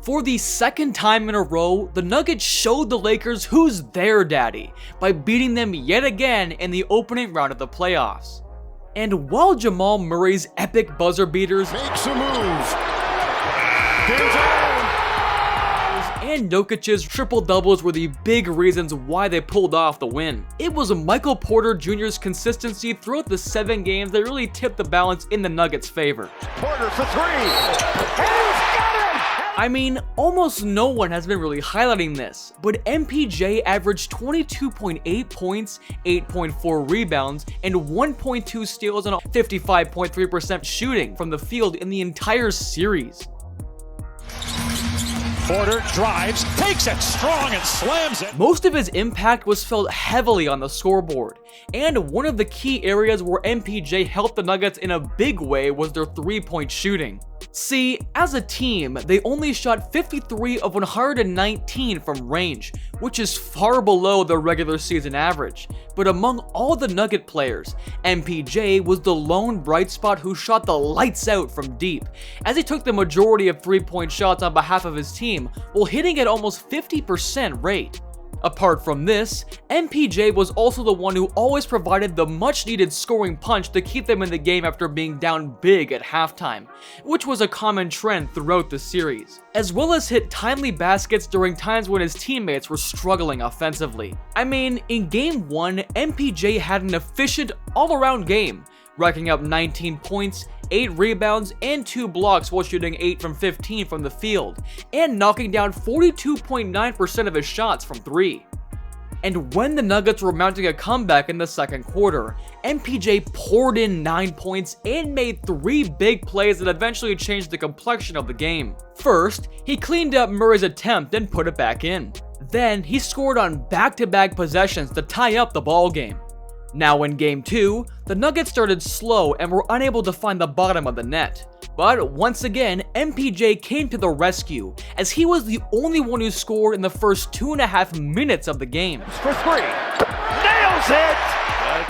For the second time in a row, the Nuggets showed the Lakers who's their daddy by beating them yet again in the opening round of the playoffs. And while Jamal Murray's epic buzzer beaters makes a move, and Jokic's triple-doubles were the big reasons why they pulled off the win, it was Michael Porter Jr.'s consistency throughout the 7 games that really tipped the balance in the Nuggets' favor. Porter for 3, and he's got it! I mean, almost no one has been really highlighting this, but MPJ averaged 22.8 points, 8.4 rebounds, and 1.2 steals on 55.3% shooting from the field in the entire series. Porter drives, takes it strong and slams it. Most of his impact was felt heavily on the scoreboard, and one of the key areas where MPJ helped the Nuggets in a big way was their 3-point shooting. See, as a team, they only shot 53 of 119 from range, which is far below their regular season average. But among all the Nugget players, MPJ was the lone bright spot who shot the lights out from deep, as he took the majority of 3-point shots on behalf of his team, while hitting at almost 50% rate. Apart from this, MPJ was also the one who always provided the much-needed scoring punch to keep them in the game after being down big at halftime, which was a common trend throughout the series, as well as hit timely baskets during times when his teammates were struggling offensively. I mean, in Game 1, MPJ had an efficient all-around game, racking up 19 points, 8 rebounds, and 2 blocks while shooting 8 from 15 from the field, and knocking down 42.9% of his shots from 3. And when the Nuggets were mounting a comeback in the second quarter, MPJ poured in 9 points and made 3 big plays that eventually changed the complexion of the game. First, he cleaned up Murray's attempt and put it back in. Then, he scored on back-to-back possessions to tie up the ball game. Now in Game 2, the Nuggets started slow and were unable to find the bottom of the net. But once again, MPJ came to the rescue, as he was the only one who scored in the first 2.5 minutes of the game. For 3, nails it!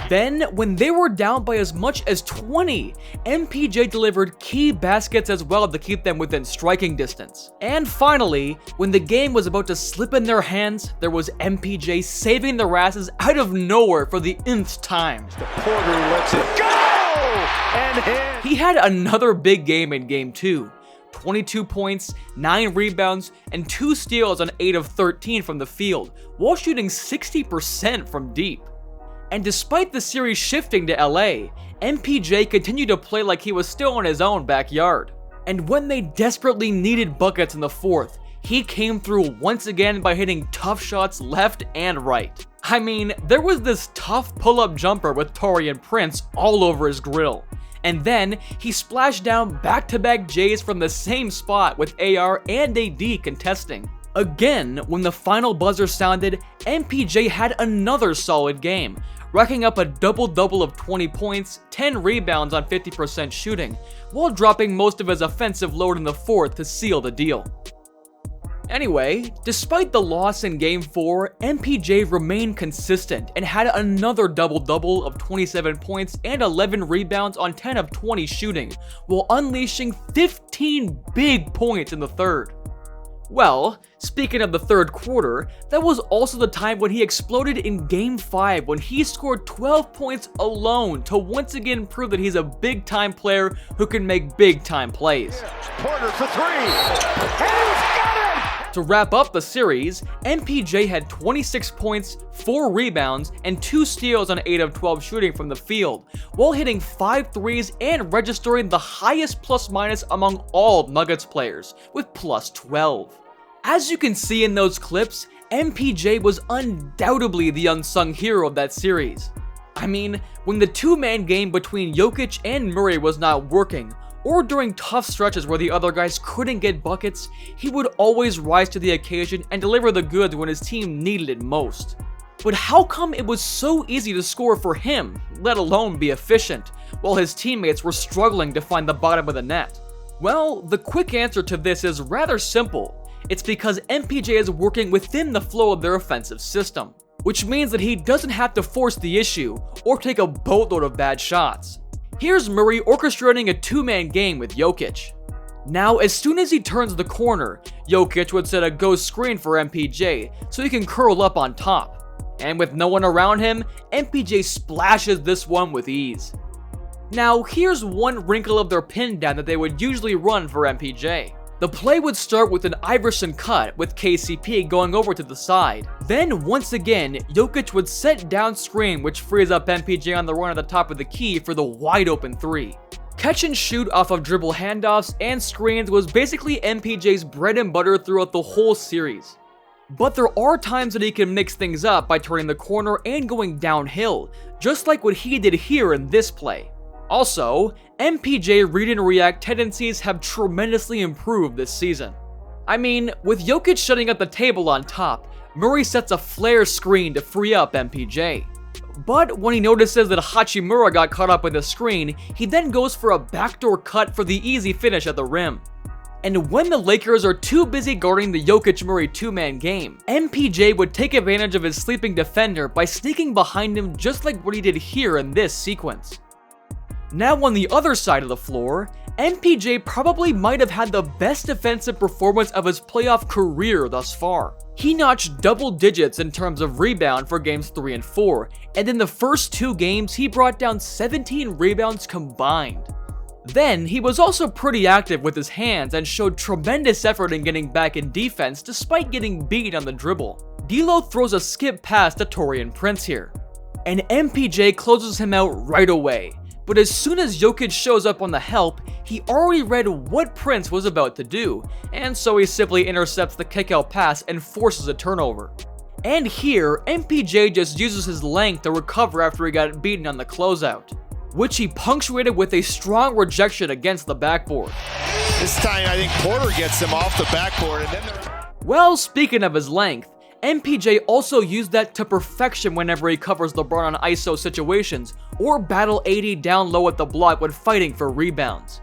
Then, when they were down by as much as 20, MPJ delivered key baskets as well to keep them within striking distance. And finally, when the game was about to slip in their hands, there was MPJ saving their asses out of nowhere for the nth time. Porter lets it go! And hit! He had another big game in Game 2. 22 points, 9 rebounds, and 2 steals on 8 of 13 from the field, while shooting 60% from deep. And despite the series shifting to LA, MPJ continued to play like he was still in his own backyard. And when they desperately needed buckets in the fourth, he came through once again by hitting tough shots left and right. I mean, there was this tough pull-up jumper with Taurean Prince all over his grill. And then, he splashed down back-to-back J's from the same spot with AR and AD contesting. Again, when the final buzzer sounded, MPJ had another solid game, racking up a double-double of 20 points, 10 rebounds on 50% shooting, while dropping most of his offensive load in the fourth to seal the deal. Anyway, despite the loss in Game 4, MPJ remained consistent and had another double-double of 27 points and 11 rebounds on 10 of 20 shooting, while unleashing 15 big points in the third. Well, speaking of the third quarter, that was also the time when he exploded in Game 5 when he scored 12 points alone to once again prove that he's a big-time player who can make big-time plays. Porter for 3, and he's got it! To wrap up the series, MPJ had 26 points, 4 rebounds, and 2 steals on 8 of 12 shooting from the field, while hitting 5 threes and registering the highest plus-minus among all Nuggets players, with plus 12. As you can see in those clips, MPJ was undoubtedly the unsung hero of that series. I mean, when the two-man game between Jokic and Murray was not working, or during tough stretches where the other guys couldn't get buckets, he would always rise to the occasion and deliver the goods when his team needed it most. But how come it was so easy to score for him, let alone be efficient, while his teammates were struggling to find the bottom of the net? Well, the quick answer to this is rather simple. It's because MPJ is working within the flow of their offensive system, which means that he doesn't have to force the issue or take a boatload of bad shots. Here's Murray orchestrating a two-man game with Jokic. Now, as soon as he turns the corner, Jokic would set a ghost screen for MPJ so he can curl up on top. And with no one around him, MPJ splashes this one with ease. Now, here's one wrinkle of their pin down that they would usually run for MPJ. The play would start with an Iverson cut with KCP going over to the side. Then, once again, Jokic would set down screen, which frees up MPJ on the run at the top of the key for the wide open three. Catch and shoot off of dribble handoffs and screens was basically MPJ's bread and butter throughout the whole series. But there are times that he can mix things up by turning the corner and going downhill, just like what he did here in this play. Also, MPJ read and react tendencies have tremendously improved this season. I mean, with Jokic shutting up the table on top, Murray sets a flare screen to free up MPJ. But when he notices that Hachimura got caught up in the screen, he then goes for a backdoor cut for the easy finish at the rim. And when the Lakers are too busy guarding the Jokic-Murray two-man game, MPJ would take advantage of his sleeping defender by sneaking behind him just like what he did here in this sequence. Now on the other side of the floor, MPJ probably might have had the best defensive performance of his playoff career thus far. He notched double digits in terms of rebound for games 3 and 4, and in the first 2 games he brought down 17 rebounds combined. Then, he was also pretty active with his hands and showed tremendous effort in getting back in defense despite getting beat on the dribble. D'Lo throws a skip pass to Taurean Prince here, and MPJ closes him out right away. But as soon as Jokic shows up on the help, he already read what Prince was about to do, and so he simply intercepts the kickout pass and forces a turnover. And here, MPJ just uses his length to recover after he got beaten on the closeout, which he punctuated with a strong rejection against the backboard. This time I think Porter gets him off the backboard and then Well, speaking of his length, MPJ also used that to perfection whenever he covers LeBron on ISO situations, or battle AD down low at the block when fighting for rebounds.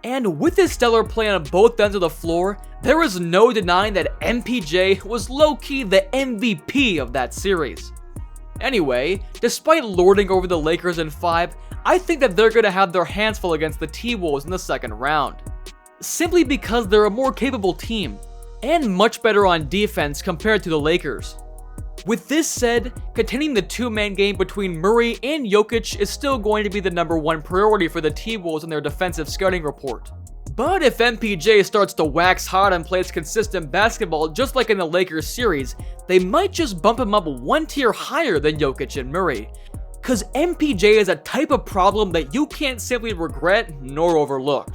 And with his stellar play on both ends of the floor, there is no denying that MPJ was low-key the MVP of that series. Anyway, despite lording over the Lakers in 5, I think that they're going to have their hands full against the T-Wolves in the second round. Simply because they're a more capable team, and much better on defense compared to the Lakers. With this said, containing the two-man game between Murray and Jokic is still going to be the #1 priority for the T-Wolves in their defensive scouting report. But if MPJ starts to wax hot and plays consistent basketball just like in the Lakers series, they might just bump him up one tier higher than Jokic and Murray. Cause MPJ is a type of problem that you can't simply regret nor overlook.